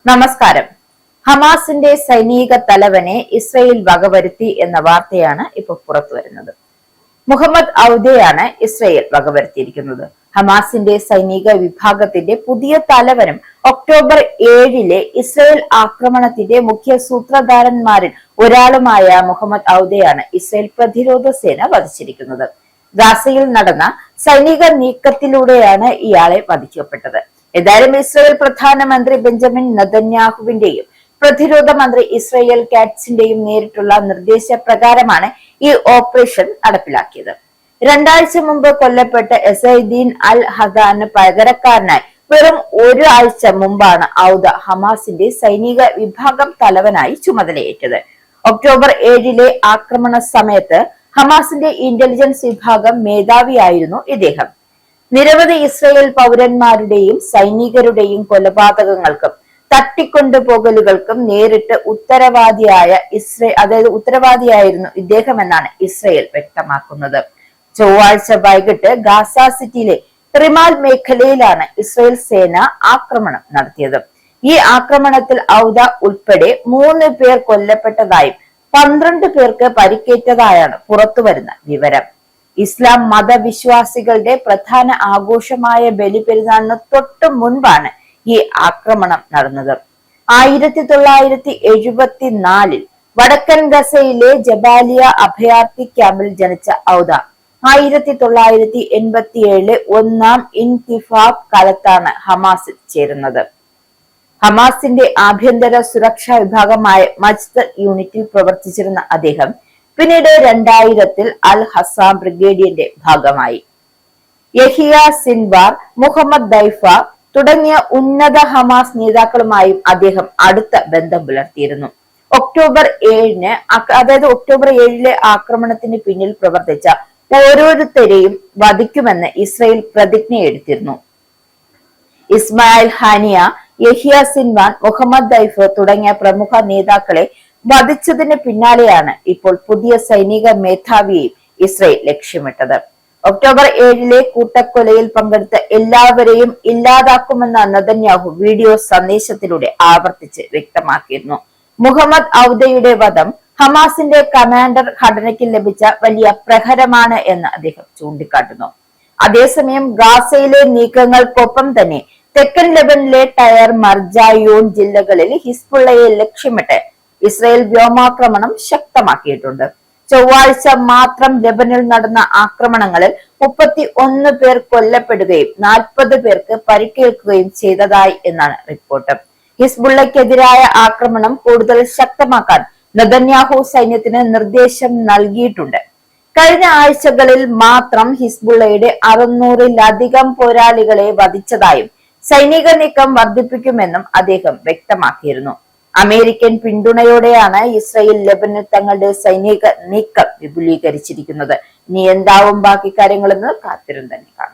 നമസ്കാരം. ഹമാസിന്റെ സൈനിക തലവനെ ഇസ്രയേൽ വകവരുത്തി എന്ന വാർത്തയാണ് ഇപ്പോൾ പുറത്തു വരുന്നത്. മുഹമ്മദ് ഔദയാണ് ഇസ്രയേൽ വകവരുത്തിയിരിക്കുന്നത്. ഹമാസിന്റെ സൈനിക വിഭാഗത്തിന്റെ പുതിയ തലവനും ഒക്ടോബർ 7 ഇസ്രയേൽ ആക്രമണത്തിന്റെ മുഖ്യ സൂത്രധാരന്മാരിൽ ഒരാളുമായ മുഹമ്മദ് ഔദയാണ് ഇസ്രയേൽ പ്രതിരോധ സേന വധിച്ചിരിക്കുന്നത്. ഗാസയിൽ നടന്ന സൈനിക നീക്കത്തിലൂടെയാണ് ഇയാളെ വധിക്കപ്പെട്ടത്. ഏതായാലും ഇസ്രയേൽ പ്രധാനമന്ത്രി ബെഞ്ചമിൻ നെതന്യാഹുവിന്റെയും പ്രതിരോധ മന്ത്രി ഇസ്രയേൽ കാറ്റ്സിന്റെയും നേരിട്ടുള്ള നിർദ്ദേശപ്രകാരമാണ് ഈ ഓപ്പറേഷൻ നടപ്പിലാക്കിയത്. 2 ആഴ്ച മുമ്പ് കൊല്ലപ്പെട്ട എസൈദീൻ അൽ ഹദാന് പകരക്കാരനായി വെറും 1 ആഴ്ച മുമ്പാണ് ഔദ ഹമാസിന്റെ സൈനിക വിഭാഗം തലവനായി ചുമതലയേറ്റത്. ഒക്ടോബർ 7 ആക്രമണ സമയത്ത് ഹമാസിന്റെ ഇന്റലിജൻസ് വിഭാഗം മേധാവിയായിരുന്നു ഇദ്ദേഹം. നിരവധി ഇസ്രയേൽ പൗരന്മാരുടെയും സൈനികരുടെയും കൊലപാതകങ്ങൾക്കും തട്ടിക്കൊണ്ടുപോകലുകൾക്കും നേരിട്ട് ഉത്തരവാദിയായിരുന്നു ഇദ്ദേഹമെന്നാണ് ഇസ്രയേൽ വ്യക്തമാക്കുന്നത്. ചൊവ്വാഴ്ച വൈകിട്ട് ഗാസ സിറ്റിയിലെ റിമാൽ മേഖലയിലാണ് ഇസ്രയേൽ സേന ആക്രമണം നടത്തിയത്. ഈ ആക്രമണത്തിൽ ഔദ ഉൾപ്പെടെ 3 പേർ കൊല്ലപ്പെട്ടതായും 12 പേർക്ക് പരിക്കേറ്റതായാണ് പുറത്തുവരുന്ന വിവരം. ഇസ്ലാം മതവിശ്വാസികളുടെ പ്രധാന ആഘോഷമായ ബലിപെരുന്നാളിന് തൊട്ടു മുൻപാണ് ഈ ആക്രമണം നടന്നത്. 1974 വടക്കൻ ഗസയിലെ ജബാലിയ അഭയാർത്ഥി ക്യാമ്പിൽ ജനിച്ച ഔദ 1987 ഒന്നാം ഇൻതിഫാദ് കാലത്താണ് ഹമാസിൽ ചേരുന്നത്. ഹമാസിന്റെ ആഭ്യന്തര സുരക്ഷാ വിഭാഗമായ മജ്ദ് യൂണിറ്റിൽ പ്രവർത്തിച്ചിരുന്ന അദ്ദേഹം പിന്നീട് 2000 അൽ ഹസാം ബ്രിഗേഡിയന്റെ ഭാഗമായി. യഹിയ സിൻവാർ, മുഹമ്മദ് ദൈഫ തുടങ്ങിയ ഉന്നത ഹമാസ് നേതാക്കളുമായും അദ്ദേഹം അടുത്ത ബന്ധം പുലർത്തിയിരുന്നു. ഒക്ടോബർ 7 ആക്രമണത്തിന് പിന്നിൽ പ്രവർത്തിച്ച ഓരോരുത്തരെയും വധിക്കുമെന്ന് ഇസ്രയേൽ പ്രതിജ്ഞയെടുത്തിരുന്നു. ഇസ്മായിൽ ഹാനിയ, യഹിയ സിൻവാർ, മുഹമ്മദ് ദൈഫ തുടങ്ങിയ പ്രമുഖ നേതാക്കളെ വധിച്ചതിന് പിന്നാലെയാണ് ഇപ്പോൾ പുതിയ സൈനിക മേധാവിയെയും ഇസ്രയേൽ ലക്ഷ്യമിട്ടത്. ഒക്ടോബർ 7 കൂട്ടക്കൊലയിൽ പങ്കെടുത്ത എല്ലാവരെയും ഇല്ലാതാക്കുമെന്ന നെതന്യാഹു വീഡിയോ സന്ദേശത്തിലൂടെ ആവർത്തിച്ച് വ്യക്തമാക്കിയിരുന്നു. മുഹമ്മദ് ഔദയുടെ വധം ഹമാസിന്റെ കമാൻഡർ ഘടനയ്ക്ക് ലഭിച്ച വലിയ പ്രഹരമാണ് എന്ന് അദ്ദേഹം ചൂണ്ടിക്കാട്ടുന്നു. അതേസമയം ഗാസയിലെ നീക്കങ്ങൾക്കൊപ്പം തന്നെ തെക്കൻ ലെബനിലെ ടയർ, മർജായോൺ ജില്ലകളിൽ ഹിസ്ബുള്ളയെ ലക്ഷ്യമിട്ട് ഇസ്രയേൽ വ്യോമാക്രമണം ശക്തമാക്കിയിട്ടുണ്ട്. ചൊവ്വാഴ്ച മാത്രം ലെബനിൽ നടന്ന ആക്രമണങ്ങളിൽ 31 പേർ കൊല്ലപ്പെടുകയും 40 പേർക്ക് പരിക്കേൽക്കുകയും ചെയ്തതായി എന്നാണ് റിപ്പോർട്ട്. ഹിസ്ബുള്ളയ്ക്കെതിരായ ആക്രമണം കൂടുതൽ ശക്തമാക്കാൻ നെതന്യാഹു സൈന്യത്തിന് നിർദ്ദേശം നൽകിയിട്ടുണ്ട്. കഴിഞ്ഞ ആഴ്ചകളിൽ മാത്രം ഹിസ്ബുള്ളയുടെ 600-ലധികം പോരാളികളെ വധിച്ചതായും സൈനിക നീക്കം വർദ്ധിപ്പിക്കുമെന്നും അദ്ദേഹം വ്യക്തമാക്കിയിരുന്നു. അമേരിക്കൻ പിന്തുണയോടെയാണ് ഇസ്രയേൽ ലെബനിൽ തങ്ങളുടെ സൈനിക നീക്കം വിപുലീകരിച്ചിരിക്കുന്നത്. ഇനി എന്താവും ബാക്കി കാര്യങ്ങളെന്ന് കാത്തിരുന്ന് തന്നെ കാണാം.